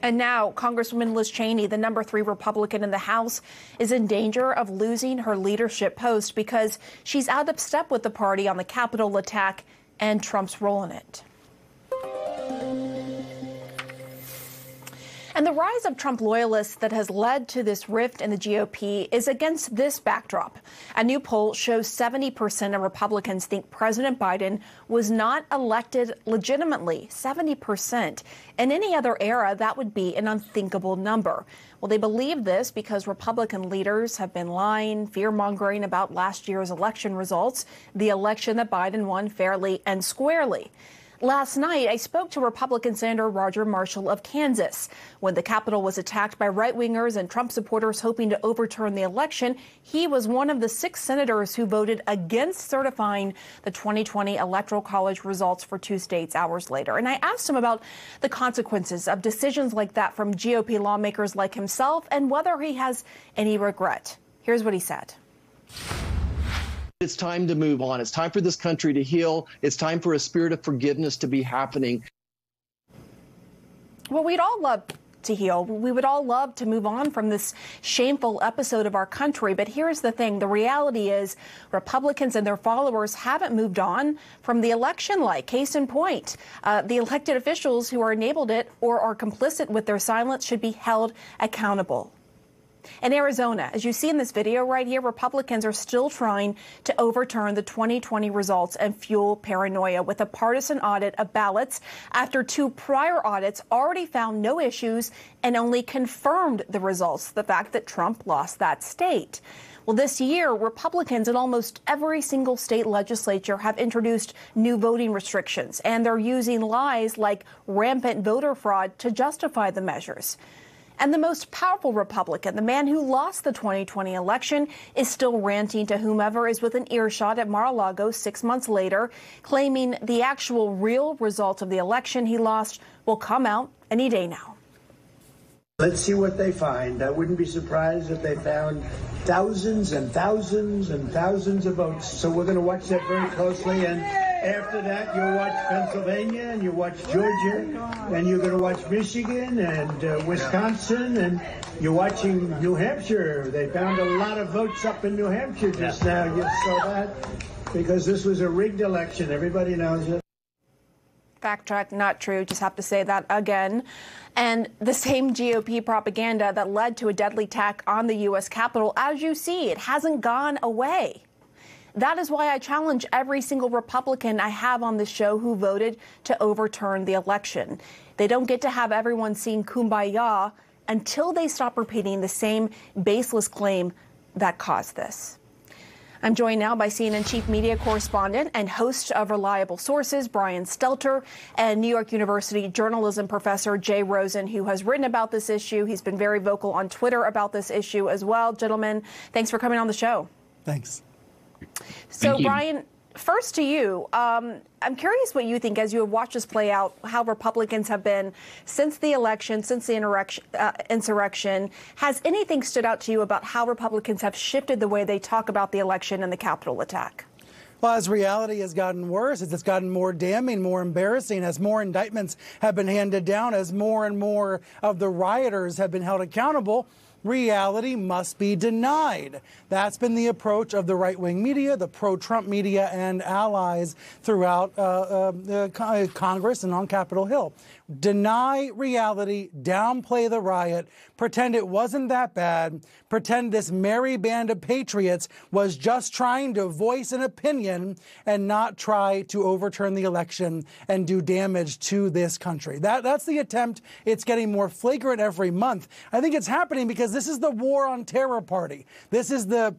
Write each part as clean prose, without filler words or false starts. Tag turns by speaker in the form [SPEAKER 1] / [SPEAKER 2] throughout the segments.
[SPEAKER 1] And now Congresswoman Liz Cheney, the number 3 Republican in the House, is in danger of losing her leadership post because she's out of step with the party on the Capitol attack and Trump's role in it. And the rise of Trump loyalists that has led to this rift in the GOP is against this backdrop. A new poll shows 70% of Republicans think President Biden was not elected legitimately. 70%. In any other era, that would be an unthinkable number. Well, they believe this because Republican leaders have been lying, fear-mongering about last year's election results, the election that Biden won fairly and squarely. Last night, I spoke to Republican Senator Roger Marshall of Kansas. When the Capitol was attacked by right-wingers and Trump supporters hoping to overturn the election, he was one of the 6 senators who voted against certifying the 2020 Electoral College results for 2 states hours later. And I asked him about the consequences of decisions like that from GOP lawmakers like himself and whether he has any regret. Here's what he said.
[SPEAKER 2] It's time to move on. It's time for this country to heal. It's time for a spirit of forgiveness to be happening.
[SPEAKER 1] Well, we'd all love to heal. We would all love to move on from this shameful episode of our country. But here's the thing. The reality is Republicans and their followers haven't moved on from the election. Like case in point, the elected officials who are enabled it or are complicit with their silence should be held accountable. In Arizona, as you see in this video right here, Republicans are still trying to overturn the 2020 results and fuel paranoia with a partisan audit of ballots after 2 prior audits already found no issues and only confirmed the results, the fact that Trump lost that state. Well, this year, Republicans in almost every single state legislature have introduced new voting restrictions, and they're using lies like rampant voter fraud to justify the measures. And the most powerful Republican, the man who lost the 2020 election, is still ranting to whomever is within earshot at Mar-a-Lago 6 months later, claiming the actual real result of the election he lost will come out any day now.
[SPEAKER 3] Let's see what they find. I wouldn't be surprised if they found thousands and thousands and thousands of votes. So we're going to watch that very closely. And after that, you'll watch Pennsylvania and you watch Georgia and you're going to watch Michigan and Wisconsin and you're watching New Hampshire. They found a lot of votes up in New Hampshire just now. You saw that because this was a rigged election. Everybody knows it.
[SPEAKER 1] Fact check, not true. Just have to say that again. And the same GOP propaganda that led to a deadly attack on the U.S. Capitol, as you see, it hasn't gone away. That is why I challenge every single Republican I have on this show who voted to overturn the election. They don't get to have everyone sing Kumbaya until they stop repeating the same baseless claim that caused this. I'm joined now by CNN chief media correspondent and host of Reliable Sources, Brian Stelter, and New York University journalism professor Jay Rosen, who has written about this issue. He's been very vocal on Twitter about this issue as well. Gentlemen, thanks for coming on the show.
[SPEAKER 4] Thanks.
[SPEAKER 1] So, Brian, first to you. I'm curious what you think as you have watched this play out, how Republicans have been since the election, since the insurrection. Has anything stood out to you about how Republicans have shifted the way they talk about the election and the Capitol attack?
[SPEAKER 4] Well, as reality has gotten worse, as it's gotten more damning, more embarrassing, as more indictments have been handed down, as more and more of the rioters have been held accountable, reality must be denied. That's been the approach of the right-wing media, the pro-Trump media, and allies throughout Congress and on Capitol Hill. Deny reality, downplay the riot, pretend it wasn't that bad, pretend this merry band of patriots was just trying to voice an opinion and not try to overturn the election and do damage to this country. That's the attempt. It's getting more flagrant every month. I think it's happening because this is the war on terror party. This is the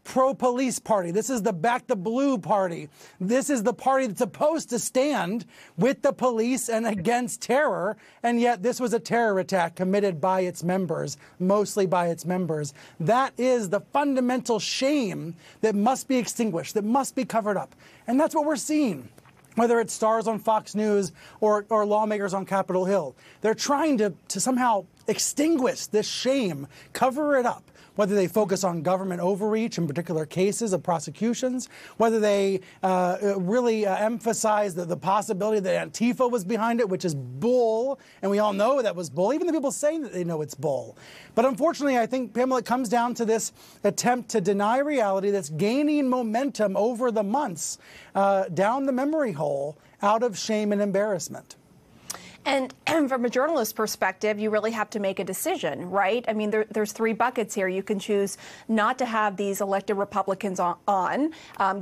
[SPEAKER 4] pro-police party. This is the back the blue party. This is the party that's supposed to stand with the police and against terror, and yet this was a terror attack committed by its members, mostly by its members. That is the fundamental shame that must be extinguished, that must be covered up. And that's what we're seeing. Whether it's stars on Fox News or lawmakers on Capitol Hill. They're trying to somehow extinguish this shame, cover it up whether they focus on government overreach in particular cases of prosecutions, whether they really emphasize the possibility that Antifa was behind it, which is bull, and we all know that was bull, even the people saying that they know it's bull. But unfortunately, I think, Pamela, it comes down to this attempt to deny reality that's gaining momentum over the months down the memory hole out of shame and embarrassment.
[SPEAKER 1] And from a journalist's perspective, you really have to make a decision, right? I mean, there's three buckets here. You can choose not to have these elected Republicans on,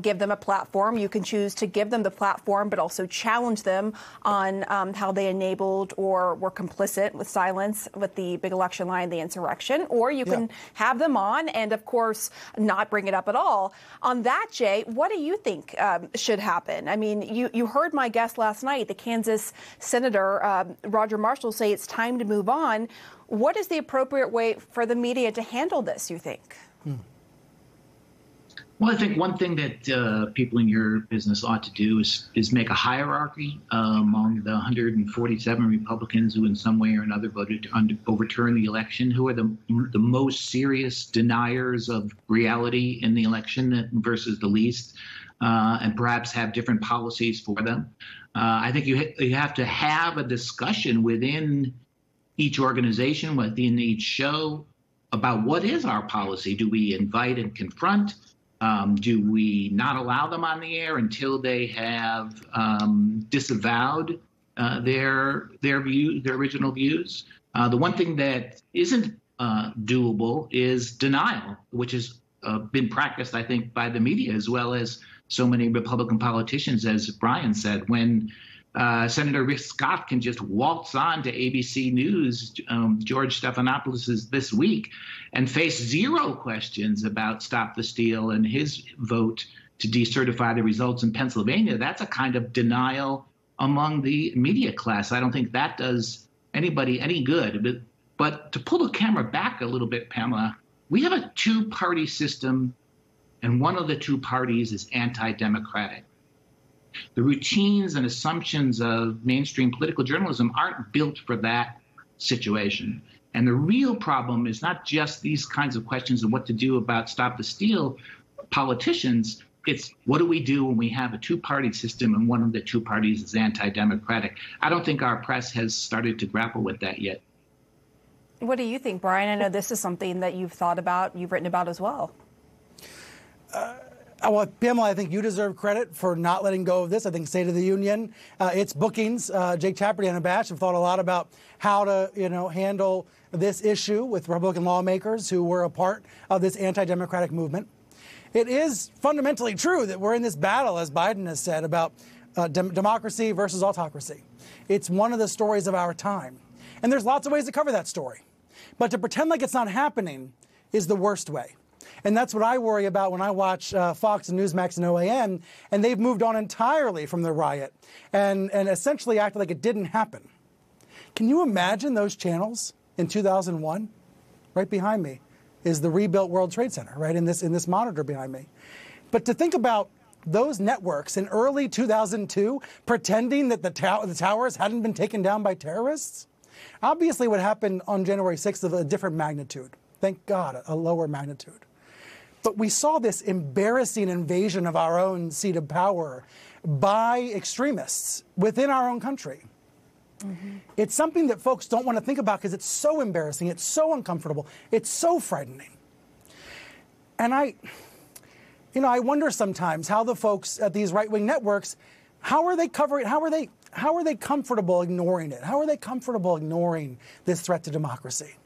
[SPEAKER 1] give them a platform. You can choose to give them the platform, but also challenge them on how they enabled or were complicit with silence with the big election lie and the insurrection. Or you can have them on and, of course, not bring it up at all. On that, Jay, what do you think should happen? I mean, you heard my guest last night, the Kansas Senator Roger Marshall, say it's time to move on. What is the appropriate way for the media to handle this, you think?
[SPEAKER 5] Well, I think one thing that people in your business ought to do is make a hierarchy among the 147 Republicans who in some way or another voted to overturn the election, who are the most serious deniers of reality in the election versus the least, and perhaps have different policies for them. I think you have to have a discussion within each organization, within each show, about what is our policy. Do we invite and confront? Do we not allow them on the air until they have disavowed their original views? The one thing that isn't doable is denial, which has been practiced, I think, by the media as well as so many Republican politicians, as Brian said. When Senator Rick Scott can just waltz on to ABC News, George Stephanopoulos' This Week, and face zero questions about Stop the Steal and his vote to decertify the results in Pennsylvania, that's a kind of denial among the media class. I don't think that does anybody any good. But to pull the camera back a little bit, Pamela, we have a two-party system, and one of the two parties is anti-democratic. The routines and assumptions of mainstream political journalism aren't built for that situation. And the real problem is not just these kinds of questions of what to do about Stop the Steal politicians. It's what do we do when we have a two-party system and one of the two parties is anti-democratic? I don't think our press has started to grapple with that yet.
[SPEAKER 1] What do you think, Brian? I know this is something that you've thought about, you've written about as well.
[SPEAKER 4] Well, Pamela, I think you deserve credit for not letting go of this. I think State of the Union, its bookings, Jake Tapper and Anna Bash have thought a lot about how to, handle this issue with Republican lawmakers who were a part of this anti-democratic movement. It is fundamentally true that we're in this battle, as Biden has said, about democracy versus autocracy. It's one of the stories of our time. And there's lots of ways to cover that story. But to pretend like it's not happening is the worst way. And that's what I worry about when I watch Fox and Newsmax and OAN, and they've moved on entirely from the riot and essentially acted like it didn't happen. Can you imagine those channels in 2001? Right behind me is the rebuilt World Trade Center, right, in this monitor behind me. But to think about those networks in early 2002 pretending that the towers hadn't been taken down by terrorists, obviously what happened on January 6th of a different magnitude. Thank God, a lower magnitude. But we saw this embarrassing invasion of our own seat of power by extremists within our own country. Mm-hmm. It's something that folks don't want to think about because it's so embarrassing, it's so uncomfortable, it's so frightening. And I wonder sometimes how the folks at these right-wing networks, how are they covering, how are they comfortable ignoring it? How are they comfortable ignoring this threat to democracy?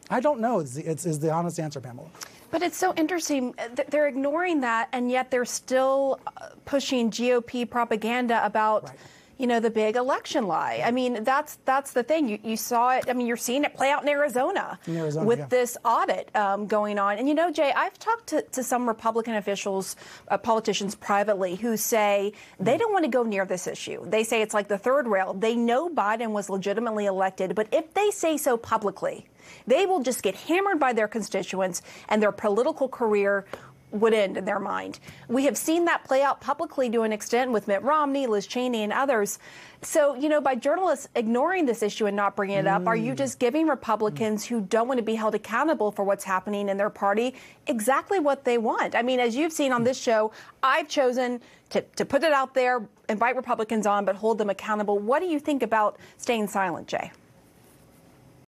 [SPEAKER 4] I don't know is the honest answer, Pamela.
[SPEAKER 1] But it's so interesting. They're ignoring that, and yet they're still pushing GOP propaganda about, the big election lie. I mean, that's the thing. You saw it. I mean, you're seeing it play out in Arizona with this audit going on. And, Jay, I've talked to some Republican officials, politicians privately, who say they don't want to go near this issue. They say it's like the third rail. They know Biden was legitimately elected, but if they say so publicly, they will just get hammered by their constituents and their political career would end in their mind. We have seen that play out publicly to an extent with Mitt Romney, Liz Cheney, and others. So, by journalists ignoring this issue and not bringing it up, are you just giving Republicans who don't want to be held accountable for what's happening in their party exactly what they want? I mean, as you've seen on this show, I've chosen to put it out there, invite Republicans on, but hold them accountable. What do you think about staying silent, Jay?